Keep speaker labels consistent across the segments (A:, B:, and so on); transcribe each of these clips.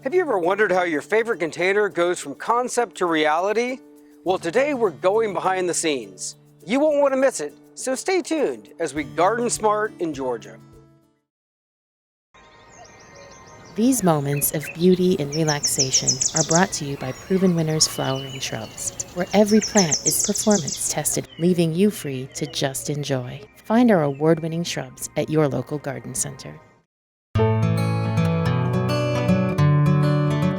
A: Have you ever wondered how your favorite container goes from concept to reality? Well, today we're going behind the scenes. You won't want to miss it, so stay tuned as we garden smart in Georgia.
B: These moments of beauty and relaxation are brought to you by Proven Winners Flowering Shrubs, where every plant is performance tested, leaving you free to just enjoy. Find our award-winning shrubs at your local garden center.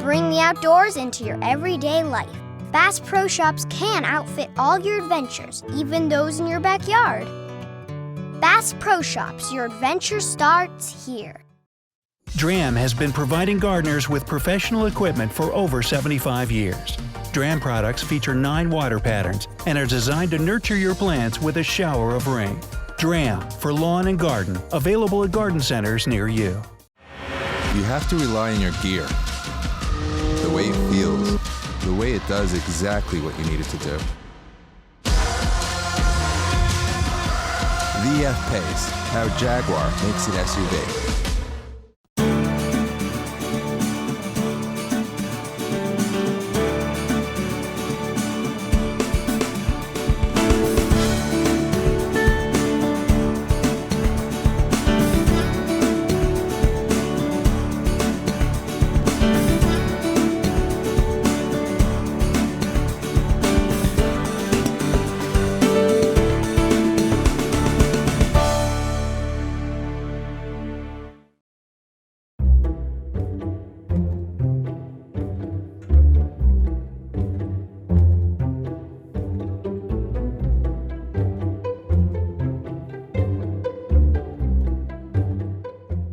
C: Bring the outdoors into your everyday life. Bass Pro Shops can outfit all your adventures, even those in your backyard. Bass Pro Shops, your adventure starts here.
D: DRAM has been providing gardeners with professional equipment for over 75 years. DRAM products feature 9 water patterns and are designed to nurture your plants with a shower of rain. DRAM for lawn and garden, available at garden centers near you.
E: You have to rely on your gear. The way it feels, the way it does exactly what you need it to do. The F-Pace, how Jaguar makes an SUV.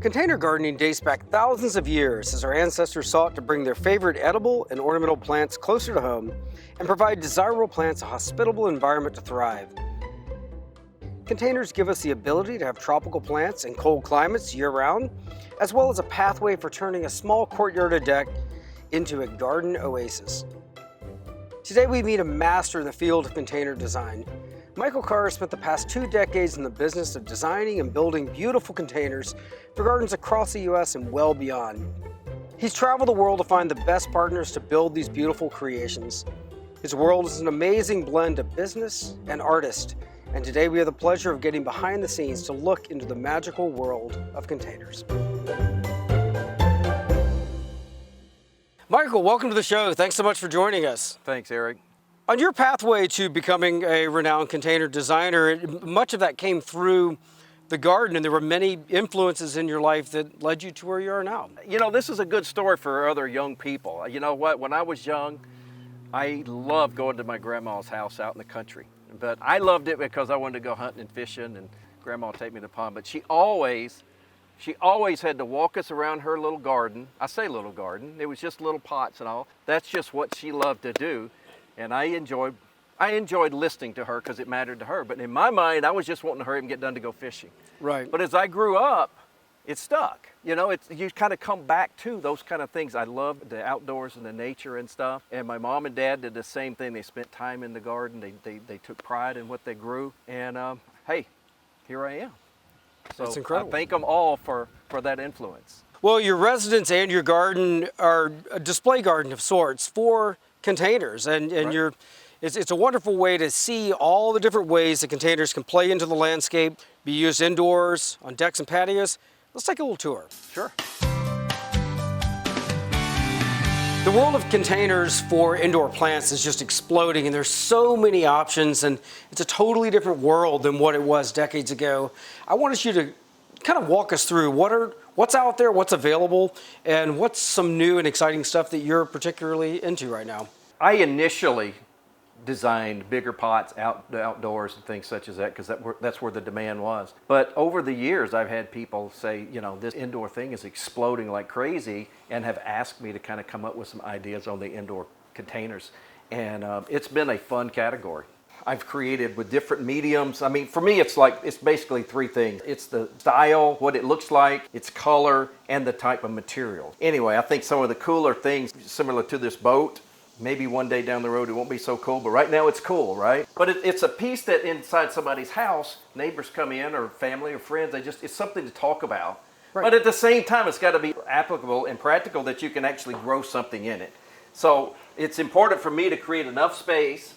A: Container gardening dates back thousands of years as our ancestors sought to bring their favorite edible and ornamental plants closer to home and provide desirable plants a hospitable environment to thrive. Containers give us the ability to have tropical plants in cold climates year-round, as well as a pathway for turning a small courtyard or deck into a garden oasis. Today we meet a master in the field of container design. Michael Carr spent the past 2 decades in the business of designing and building beautiful containers for gardens across the U.S. and well beyond. He's traveled the world to find the best partners to build these beautiful creations. His world is an amazing blend of business and artist, and today we have the pleasure of getting behind the scenes to look into the magical world of containers. Michael, welcome to the show. Thanks so much for joining us.
F: Thanks, Eric.
A: On your pathway to becoming a renowned container designer, much of that came through the garden, and there were many influences in your life that led you to where you are now.
F: You know, this is a good story for other young people. You know what? When I was young, I loved going to my grandma's house out in the country. But I loved it because I wanted to go hunting and fishing, and Grandma would take me to the pond. But she always had to walk us around her little garden. I say little garden. It was just little pots and all. That's just what she loved to do. And I enjoyed listening to her because it mattered to her. But in my mind, I was just wanting to hurry up and get done to go fishing.
A: Right.
F: But as I grew up, it stuck. You know, you kind of come back to those kind of things. I love the outdoors and the nature and stuff. And my mom and dad did the same thing. They spent time in the garden. They took pride in what they grew. And hey, here I am. So
A: that's incredible.
F: I thank them all for that influence.
A: Well, your residence and your garden are a display garden of sorts for containers, and
F: Right.
A: it's a wonderful way to see all the different ways that containers can play into the landscape, be used indoors, on decks and patios. Let's take a little tour.
F: Sure.
A: The world of containers for indoor plants is just exploding, and there's so many options, and it's a totally different world than what it was decades ago. I wanted you to kind of walk us through what's out there, what's available, and what's some new and exciting stuff that you're particularly into right now.
F: I initially designed bigger pots outdoors and things such as that because that's where the demand was. But over the years, I've had people say, you know, this indoor thing is exploding like crazy, and have asked me to kind of come up with some ideas on the indoor containers. And it's been a fun category. I've created with different mediums. I mean, for me, it's basically 3 things. It's the style, what it looks like, its color, and the type of material. Anyway, I think some of the cooler things, similar to this boat, maybe one day down the road it won't be so cool, but right now it's cool, right? But it's a piece that inside somebody's house, neighbors come in, or family or friends, it's something to talk about.
A: Right.
F: But at the same time, it's got to be applicable and practical that you can actually grow something in it. So it's important for me to create enough space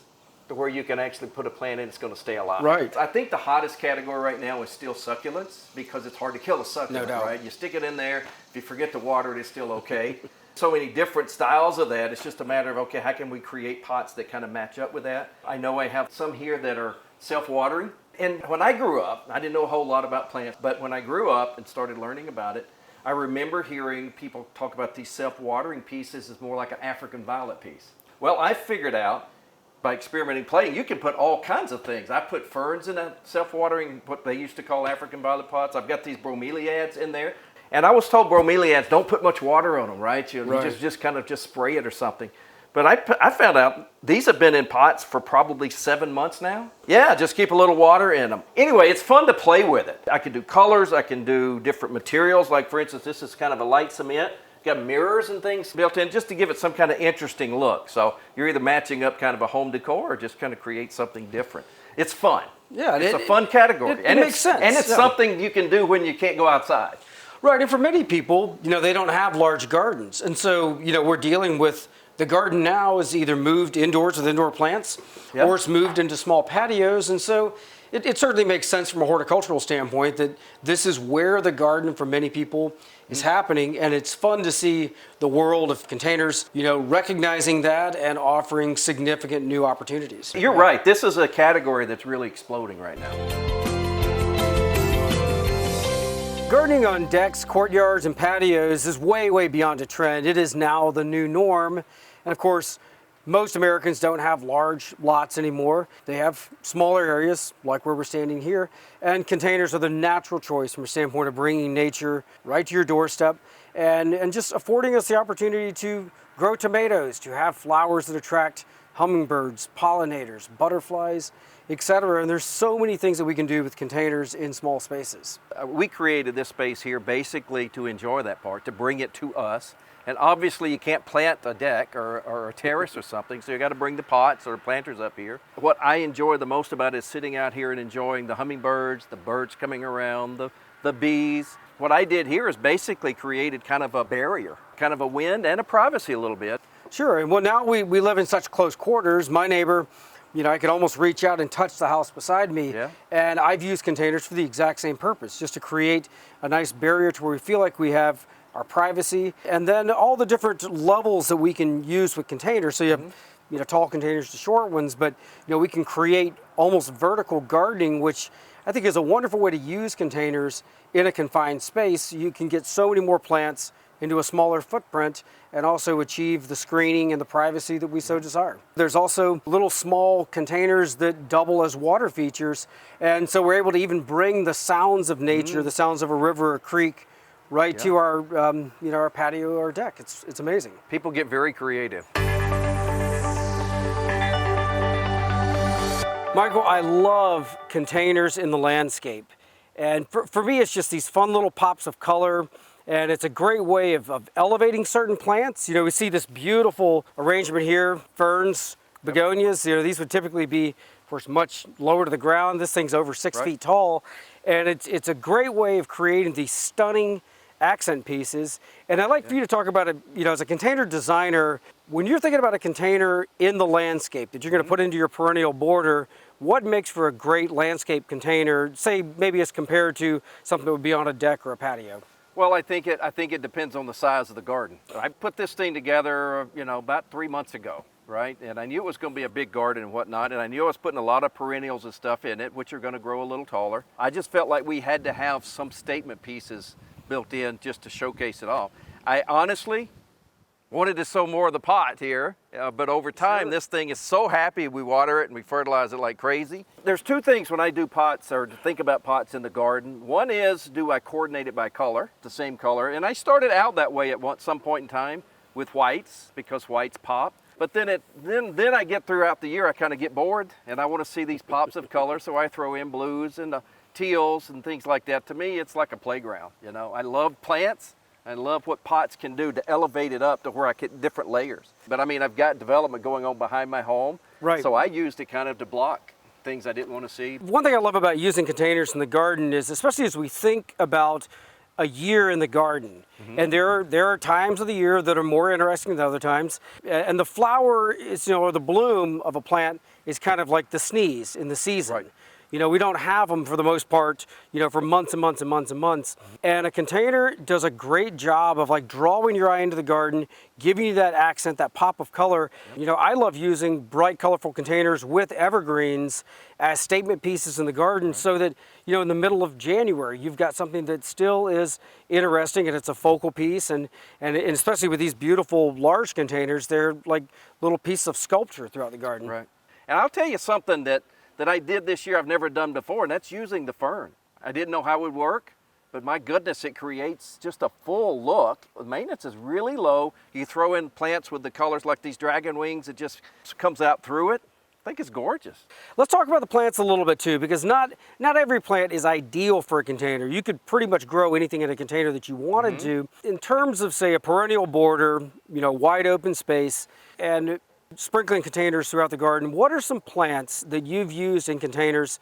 F: to where you can actually put a plant in, it's going to stay alive.
A: Right.
F: I think the hottest category right now is still succulents because it's hard to kill a succulent,
A: No doubt.
F: right? You stick it in there, if you forget to water it, it's still okay. So many different styles of that. It's just a matter of, okay, how can we create pots that kind of match up with that? I know I have some here that are self-watering. And when I grew up, I didn't know a whole lot about plants, but when I grew up and started learning about it, I remember hearing people talk about these self-watering pieces as more like an African violet piece. Well, I figured out by experimenting playing, you can put all kinds of things. I put ferns in a self-watering, what they used to call African violet pots. I've got these bromeliads in there. And I was told bromeliads, don't put much water on them, right? You just kind of just spray it or something. But I found out these have been in pots for probably 7 months now. Yeah, just keep a little water in them. Anyway, it's fun to play with it. I can do colors, I can do different materials. Like for instance, this is kind of a light cement. Got mirrors and things built in just to give it some kind of interesting look. So you're either matching up kind of a home decor or just kind of create something different. It's fun.
A: Yeah,
F: it's a fun category.
A: It makes sense.
F: And it's something you can do when you can't go outside.
A: Right, and for many people, they don't have large gardens. And so, we're dealing with the garden now is either moved indoors with indoor plants, or it's moved into small patios. And so it certainly makes sense from a horticultural standpoint that this is where the garden for many people is happening. And it's fun to see the world of containers, recognizing that and offering significant new opportunities.
F: You're right. This is a category that's really exploding right now.
A: Gardening on decks, courtyards, and patios is way, way beyond a trend. It is now the new norm. And of course, most Americans don't have large lots anymore. They have smaller areas, like where we're standing here, and containers are the natural choice from a standpoint of bringing nature right to your doorstep and just affording us the opportunity to grow tomatoes, to have flowers that attract hummingbirds, pollinators, butterflies, etc. And there's so many things that we can do with containers in small spaces.
F: We created this space here basically to enjoy that part, to bring it to us. And obviously you can't plant a deck or a terrace or something, so you got to bring the pots or planters up here. What I enjoy the most about it is sitting out here and enjoying the hummingbirds, the birds coming around, the bees. What I did here is basically created kind of a barrier, kind of a wind and a privacy a little bit.
A: Sure, and well now we live in such close quarters. My neighbor, I could almost reach out and touch the house beside me.
F: Yeah.
A: And I've used containers for the exact same purpose, just to create a nice barrier to where we feel like we have our privacy. And then all the different levels that we can use with containers. So you have tall containers to short ones, but we can create almost vertical gardening, which I think is a wonderful way to use containers in a confined space. You can get so many more plants into a smaller footprint and also achieve the screening and the privacy that we so desire. There's also little small containers that double as water features, and so we're able to even bring the sounds of nature, the sounds of a river or creek, right to our our patio or deck. It's amazing.
F: People get very creative.
A: Michael, I love containers in the landscape, and for me it's just these fun little pops of color. And it's a great way of elevating certain plants. We see this beautiful arrangement here, ferns, begonias. These would typically be, of course, much lower to the ground. This thing's over 6 feet tall. And it's a great way of creating these stunning accent pieces. And I'd like for you to talk about it, as a container designer, when you're thinking about a container in the landscape that you're going to put into your perennial border, what makes for a great landscape container, say maybe as compared to something that would be on a deck or a patio?
F: Well, I think it depends on the size of the garden. I put this thing together, about 3 months ago, right? And I knew it was going to be a big garden and whatnot, and I knew I was putting a lot of perennials and stuff in it, which are going to grow a little taller. I just felt like we had to have some statement pieces built in just to showcase it all. I honestly wanted to sow more of the pot here, but over time, this thing is so happy. We water it and we fertilize it like crazy. There's two things when I do pots or to think about pots in the garden. One is, do I coordinate it by color, the same color? And I started out that way at some point in time with whites because whites pop. But then I get throughout the year, I kind of get bored and I want to see these pops of color, so I throw in blues and teals and things like that. To me, it's like a playground. I love plants. I love what pots can do to elevate it up to where I get different layers. But I've got development going on behind my home. Right. So I used it kind of to block things I didn't want to see.
A: One thing I love about using containers in the garden is, especially as we think about a year in the garden. And there are times of the year that are more interesting than other times. And the flower is, or the bloom of a plant is kind of like the sneeze in the season.
F: Right.
A: We don't have them for the most part, for months and months and months and months. And a container does a great job of like drawing your eye into the garden, giving you that accent, that pop of color. I love using bright, colorful containers with evergreens as statement pieces in the garden so that, in the middle of January, you've got something that still is interesting and it's a focal piece. And especially with these beautiful large containers, they're like little pieces of sculpture throughout the garden.
F: Right. And I'll tell you something that I did this year I've never done before, and that's using the fern. I didn't know how it would work, but my goodness, it creates just a full look. The maintenance is really low. You throw in plants with the colors like these dragon wings, it just comes out through it. I think it's gorgeous.
A: Let's talk about the plants a little bit too, because not every plant is ideal for a container. You could pretty much grow anything in a container that you wanted to. In terms of, say, a perennial border, wide open space, and sprinkling containers throughout the garden, what are some plants that you've used in containers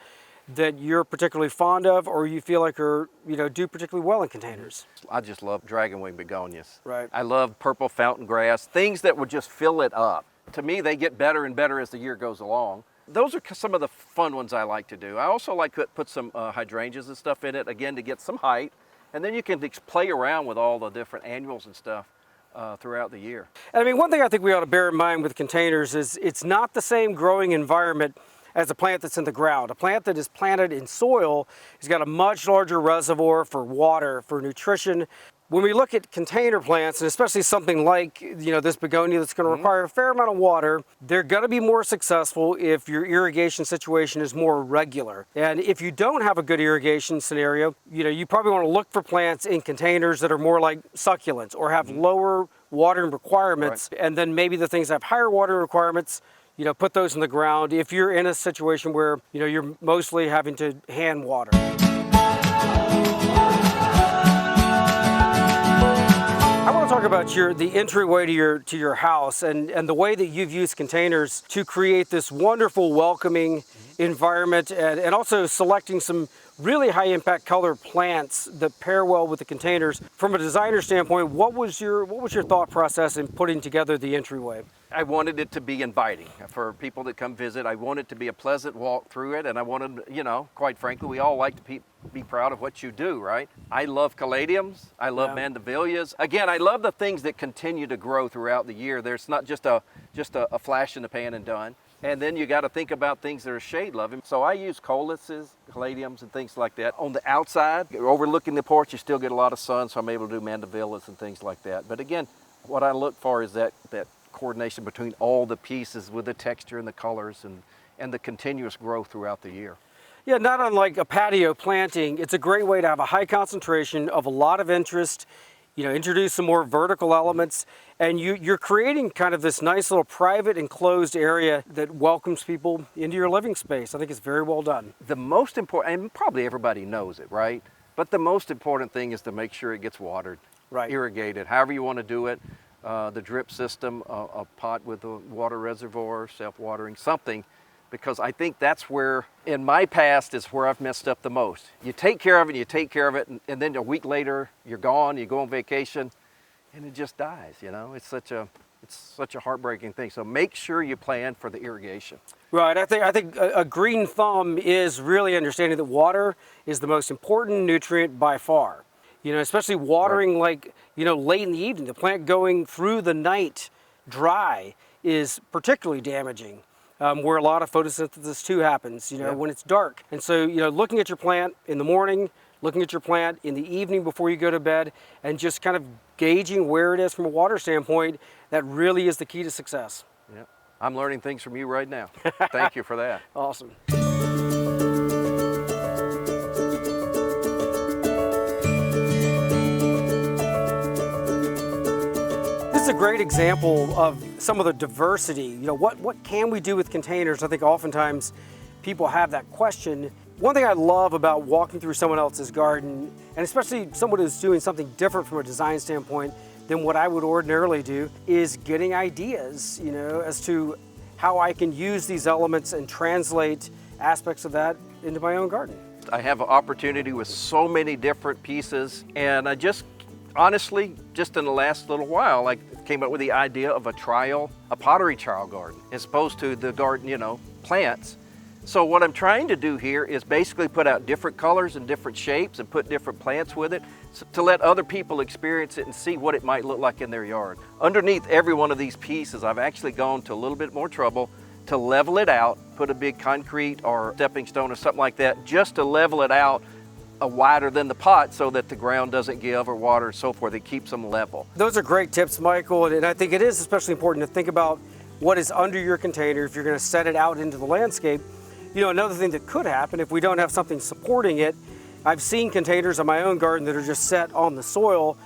A: that you're particularly fond of or you feel like are, do particularly well in containers?
F: I just love dragonwing begonias.
A: Right.
F: I love purple fountain grass, things that would just fill it up. To me, they get better and better as the year goes along. Those are some of the fun ones I like to do. I also like to put some hydrangeas and stuff in it, again, to get some height. And then you can play around with all the different annuals and stuff throughout the year.
A: And one thing I think we ought to bear in mind with containers is it's not the same growing environment as a plant that's in the ground. A plant that is planted in soil has got a much larger reservoir for water, for nutrition. When we look at container plants, and especially something like this begonia that's going to require a fair amount of water, they're going to be more successful if your irrigation situation is more regular. And if you don't have a good irrigation scenario, you probably want to look for plants in containers that are more like succulents or have lower watering requirements. Right. And then maybe the things that have higher watering requirements, put those in the ground if you're in a situation where you're mostly having to hand water. I want to talk about the entryway to your house and the way that you've used containers to create this wonderful, welcoming environment, and also selecting some really high impact color plants that pair well with the containers. From a designer standpoint, what was your thought process in putting together the entryway?
F: I wanted it to be inviting for people that come visit. I wanted it to be a pleasant walk through it, and I wanted, quite frankly, we all like to be proud of what you do, right? I love caladiums. I love mandevillias. Again, I love the things that continue to grow throughout the year. There's not just a flash in the pan and done. And then you got to think about things that are shade loving. So I use coluses, caladiums, and things like that. On the outside, overlooking the porch, you still get a lot of sun, so I'm able to do mandevillas and things like that. But again, what I look for is that coordination between all the pieces with the texture and the colors and the continuous growth throughout the year.
A: Yeah, not unlike a patio planting, it's a great way to have a high concentration of a lot of interest, introduce some more vertical elements, and you're creating kind of this nice little private enclosed area that welcomes people into your living space. I think it's very well done.
F: The most important, and probably everybody knows it, right? But the most important thing is to make sure it gets watered, irrigated, however you want to do it. The drip system, a pot with a water reservoir, self-watering, something, because I think that's where, in my past, is where I've messed up the most. You take care of it, and then a week later, you're gone, you go on vacation, and it just dies, It's such a heartbreaking thing. So make sure you plan for the irrigation.
A: Right, I think a green thumb is really understanding that water is the most important nutrient by far. Especially watering late in the evening. The plant going through the night dry is particularly damaging, where a lot of photosynthesis too happens, when it's dark. And so, looking at your plant in the morning, looking at your plant in the evening before you go to bed, and just kind of gauging where it is from a water standpoint, that really is the key to success.
F: Yeah, I'm learning things from you right now. Thank you for that.
A: Awesome. This is a great example of some of the diversity. What can we do with containers? I think oftentimes people have that question. One thing I love about walking through someone else's garden, and especially someone who's doing something different from a design standpoint than what I would ordinarily do, is getting ideas, as to how I can use these elements and translate aspects of that into my own garden.
F: I have an opportunity with so many different pieces, and I just, honestly, just in the last little while, I came up with the idea of a pottery trial garden, as opposed to the garden, you know, plants. So what I'm trying to do here is basically put out different colors and different shapes and put different plants with it to let other people experience it and see what it might look like in their yard. Underneath every one of these pieces, I've actually gone to a little bit more trouble to level it out, put a big concrete or stepping stone or something like that, just to level it out wider than the pot so that the ground doesn't give or water and so forth. It keeps them level.
A: Those are great tips, Michael, and I think it is especially important to think about what is under your container if you're going to set it out into the landscape. You know, another thing that could happen if we don't have something supporting it, I've seen containers in my own garden that are just set on the soil.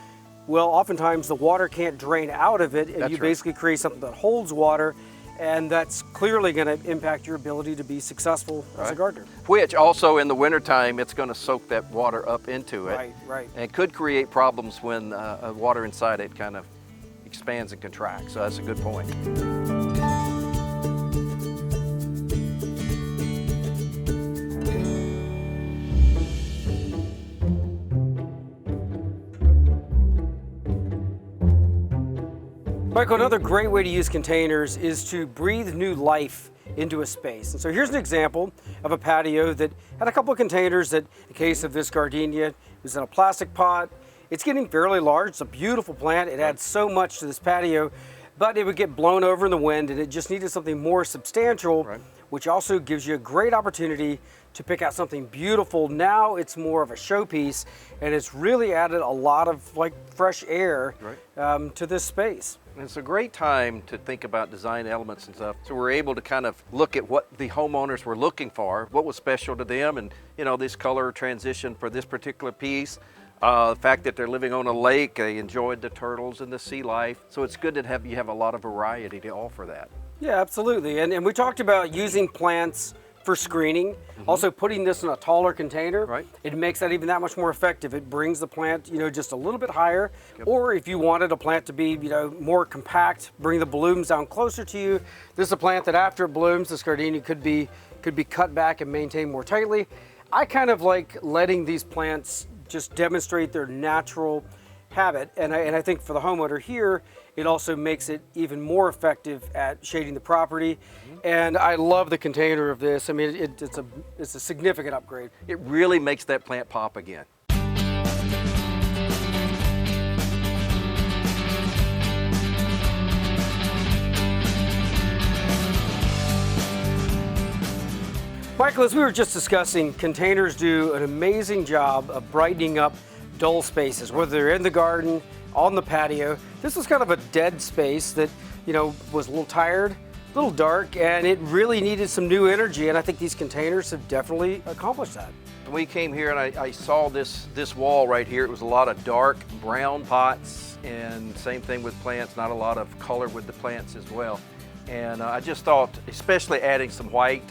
A: Well, oftentimes the water can't drain out of it, and
F: That's
A: you
F: right.
A: basically create something that holds water, and that's clearly going to impact your ability to be successful as a gardener.
F: Which also in the wintertime, it's going to soak that water up into it.
A: Right.
F: And it could create problems when water inside it kind of expands and contracts. So that's a good point.
A: Michael, another great way to use containers is to breathe new life into a space. And so here's an example of a patio that had a couple of containers that, in the case of this gardenia, was in a plastic pot. It's getting fairly large. It's a beautiful plant. It adds so much to this patio, but it would get blown over in the wind, and it just needed something more substantial, which also gives you a great opportunity to pick out something beautiful. Now it's more of a showpiece, and it's really added a lot of like fresh air to this space.
F: And it's a great time to think about design elements and stuff. So we're able to kind of look at what the homeowners were looking for, what was special to them, and you know, this color transition for this particular piece. The fact that they're living on a lake, they enjoyed the turtles and the sea life. So it's good to you have a lot of variety to offer that.
A: Yeah, absolutely. And we talked about using plants for screening. Also putting this in a taller container, it makes that even that much more effective. It brings the plant, you know, just a little bit higher. Or if you wanted a plant to be, you know, more compact, bring the blooms down closer to you. This is a plant that after it blooms, this gardenia could be cut back and maintained more tightly. I kind of like letting these plants just demonstrate their natural habit, and I think for the homeowner here, it also makes it even more effective at shading the property. And I love the container of this. I mean, it's a significant upgrade.
F: It really makes that plant pop again.
A: Michael, as we were just discussing, containers do an amazing job of brightening up dull spaces, whether they're in the garden, on the patio. This was kind of a dead space that, you know, was a little tired, a little dark, and it really needed some new energy, and I think these containers have definitely accomplished that.
F: When we came here and I saw this wall right here, it was a lot of dark brown pots, and same thing with plants, not a lot of color with the plants as well. And I just thought, especially adding some white,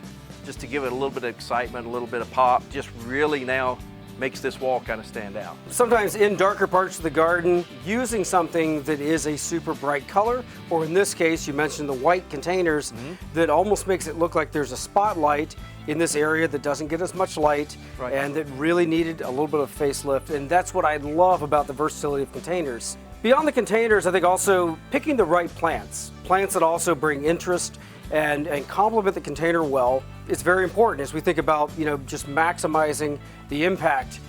F: just to give it a little bit of excitement, a little bit of pop, just really now makes this wall kind of stand out.
A: Sometimes in darker parts of the garden, using something that is a super bright color, or in this case, you mentioned the white containers, that almost makes it look like there's a spotlight in this area that doesn't get as much light, and that really needed a little bit of facelift, and that's what I love about the versatility of containers. Beyond the containers, I think also picking the right plants that also bring interest and complement the container well, is very important as we think about, you know, just maximizing the impact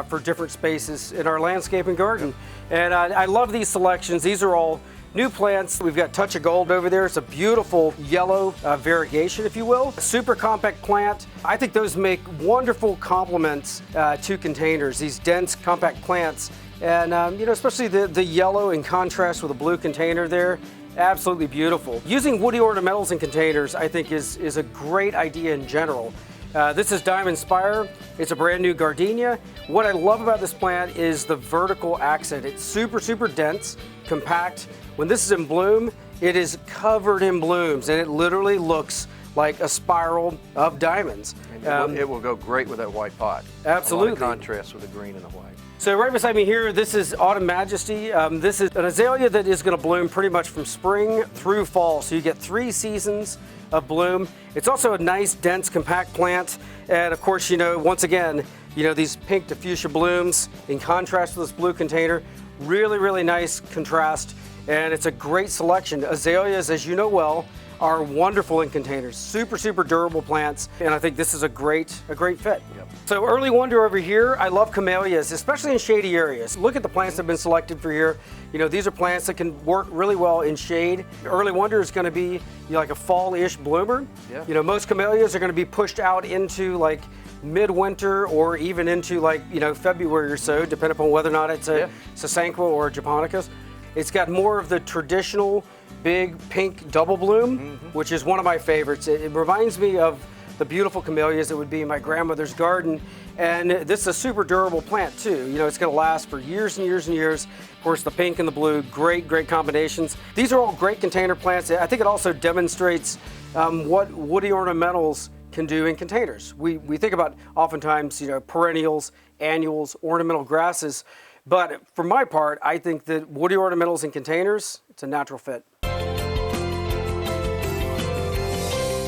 A: for different spaces in our landscape and garden. And I love these selections. These are all new plants. We've got Touch of Gold over there. It's a beautiful yellow variegation, if you will. A super compact plant. I think those make wonderful complements to containers, these dense compact plants. And you know, especially the yellow in contrast with a blue container there. Absolutely beautiful. Using woody ornamentals in containers, I think, is a great idea in general. This is Diamond Spire. It's a brand new gardenia. What I love about this plant is the vertical accent. It's super, super dense, compact. When this is in bloom, it is covered in blooms, and it literally looks like a spiral of diamonds.
F: It will go great with that white pot.
A: Absolutely.
F: A lot of contrast with the green and the white.
A: So right beside me here, this is Autumn Majesty. This is an azalea that is going to bloom pretty much from spring through fall. So you get 3 seasons of bloom. It's also a nice, dense, compact plant. And of course, once again, these pink to fuchsia blooms in contrast with this blue container, really, really nice contrast. And it's a great selection. Azaleas, as you know well, are wonderful in containers. Super, super durable plants. And I think this is a great fit.
F: Yep.
A: So early wonder over here, I love camellias, especially in shady areas. Look at the plants that have been selected for here. These are plants that can work really well in shade. Early wonder is going to be like a fall-ish bloomer.
F: Yeah.
A: Most camellias are going to be pushed out into like midwinter or even into like, February or so, depending upon whether or not it's a Sasanqua or a Japonicus. It's got more of the traditional big pink double bloom, which is one of my favorites. It reminds me of the beautiful camellias that would be in my grandmother's garden. And this is a super durable plant too. It's gonna last for years and years and years. Of course, the pink and the blue, great combinations. These are all great container plants. I think it also demonstrates what woody ornamentals can do in containers. We think about oftentimes, perennials, annuals, ornamental grasses. But for my part, I think that woody ornamentals in containers, it's a natural fit.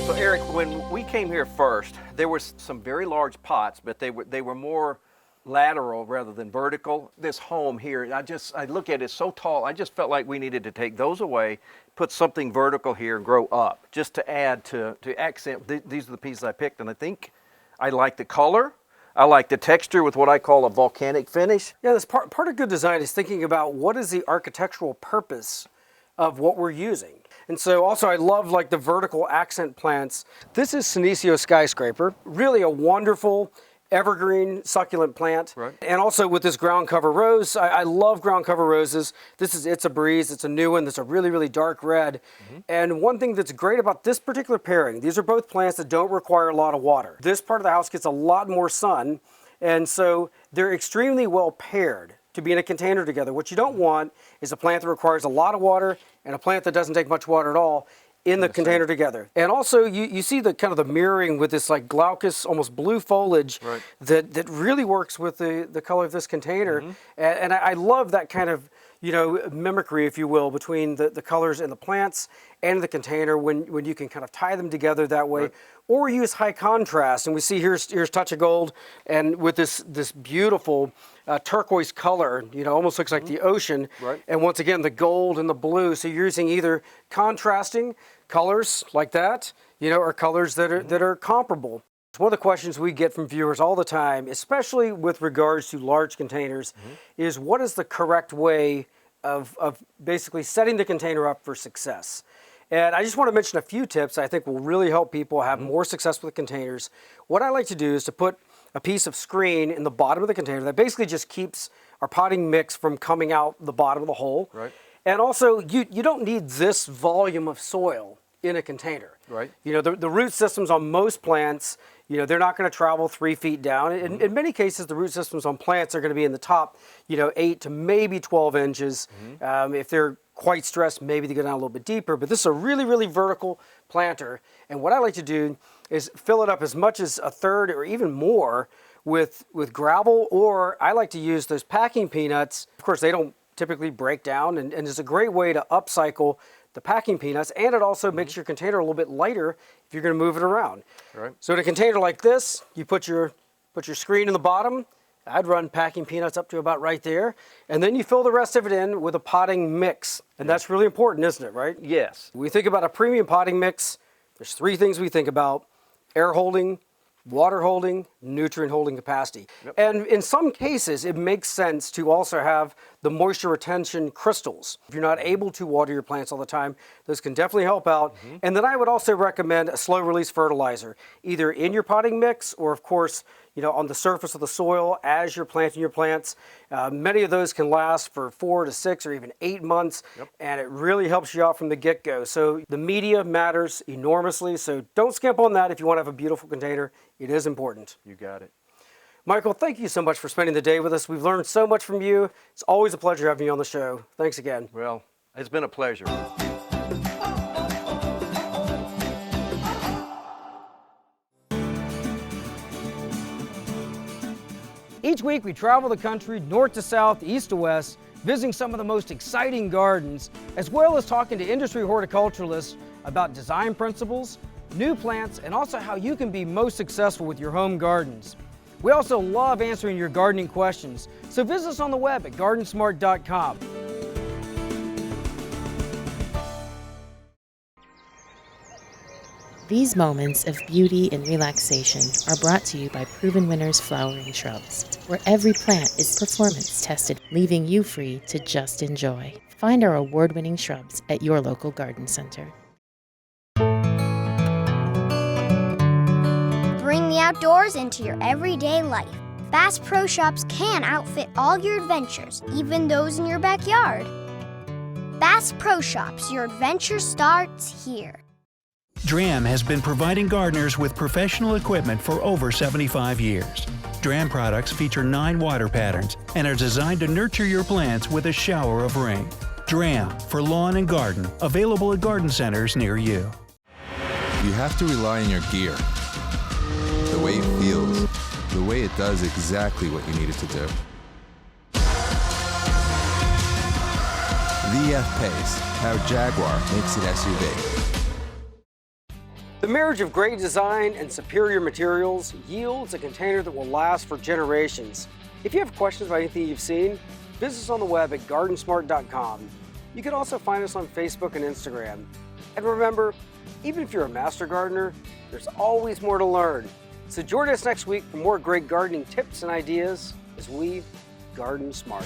F: So Eric, when we came here first, there were some very large pots, but they were more lateral rather than vertical. This home here, I look at it so tall, I just felt like we needed to take those away, put something vertical here and grow up, just to add to accent. These are the pieces I picked, and I think I like the color. I like the texture with what I call a volcanic finish.
A: Yeah, that's part of good design is thinking about what is the architectural purpose of what we're using. And so also I love like the vertical accent plants. This is Senecio skyscraper, really a wonderful evergreen succulent plant.
F: Right.
A: And also with this ground cover rose, I love ground cover roses. It's a breeze, it's a new one that's a really, really dark red. And one thing that's great about this particular pairing, these are both plants that don't require a lot of water. This part of the house gets a lot more sun, and so they're extremely well paired to be in a container together. What you don't want is a plant that requires a lot of water and a plant that doesn't take much water at all in the container together. And also you see the kind of the mirroring with this like glaucous, almost blue foliage that really works with the color of this container. And I love that kind of, mimicry, if you will, between the colors in the plants and the container when you can kind of tie them together that way. Or use high contrast, and we see here's Touch of Gold, and with this beautiful turquoise color, almost looks like the ocean. And once again, the gold and the blue. So you're using either contrasting colors like that, or colors that are comparable. One of the questions we get from viewers all the time, especially with regards to large containers, is what is the correct way of basically setting the container up for success? And I just want to mention a few tips I think will really help people have more success with containers. What I like to do is to put a piece of screen in the bottom of the container that basically just keeps our potting mix from coming out the bottom of the hole. And also, you don't need this volume of soil in a container. The root systems on most plants, they're not going to travel 3 feet down. In many cases, the root systems on plants are going to be in the top, 8 to maybe 12 inches. If they're quite stressed, maybe they go down a little bit deeper, but this is a really, really vertical planter. And what I like to do is fill it up as much as a third or even more with gravel, or I like to use those packing peanuts. Of course, they don't typically break down, and it's a great way to upcycle the packing peanuts, and it also makes your container a little bit lighter if you're going to move it around. So in a container like this, you put your screen in the bottom. I'd run packing peanuts up to about right there, and then you fill the rest of it in with a potting mix. And that's really important, isn't it, right?
F: Yes.
A: When we think about a premium potting mix, there's 3 things we think about: air holding, water holding, nutrient holding capacity. And in some cases, it makes sense to also have the moisture retention crystals. If you're not able to water your plants all the time, those can definitely help out. And then I would also recommend a slow release fertilizer, either in your potting mix or, of course, on the surface of the soil as you're planting your plants. Many of those can last for 4 to 6 or even 8 months, and it really helps you out from the get-go. So the media matters enormously, so don't skimp on that if you want to have a beautiful container. It is important.
F: You got it.
A: Michael, thank you so much for spending the day with us. We've learned so much from you. It's always a pleasure having you on the show. Thanks again.
F: Well, it's been a pleasure.
A: Each week we travel the country north to south, east to west, visiting some of the most exciting gardens, as well as talking to industry horticulturalists about design principles, new plants, and also how you can be most successful with your home gardens. We also love answering your gardening questions, so visit us on the web at GardenSMART.com.
B: These moments of beauty and relaxation are brought to you by Proven Winners Flowering Shrubs, where every plant is performance tested, leaving you free to just enjoy. Find our award-winning shrubs at your local garden center.
C: Bring the outdoors into your everyday life. Bass Pro Shops can outfit all your adventures, even those in your backyard. Bass Pro Shops, your adventure starts here.
D: DRAM has been providing gardeners with professional equipment for over 75 years. DRAM products feature 9 water patterns and are designed to nurture your plants with a shower of rain. DRAM for lawn and garden, available at garden centers near you.
E: You have to rely on your gear. The way it feels, the way it does exactly what you need it to do. The F-Pace, how Jaguar makes it SUV.
A: The marriage of great design and superior materials yields a container that will last for generations. If you have questions about anything you've seen, visit us on the web at GardenSMART.com. You can also find us on Facebook and Instagram. And remember, even if you're a master gardener, there's always more to learn. So join us next week for more great gardening tips and ideas as we garden smart.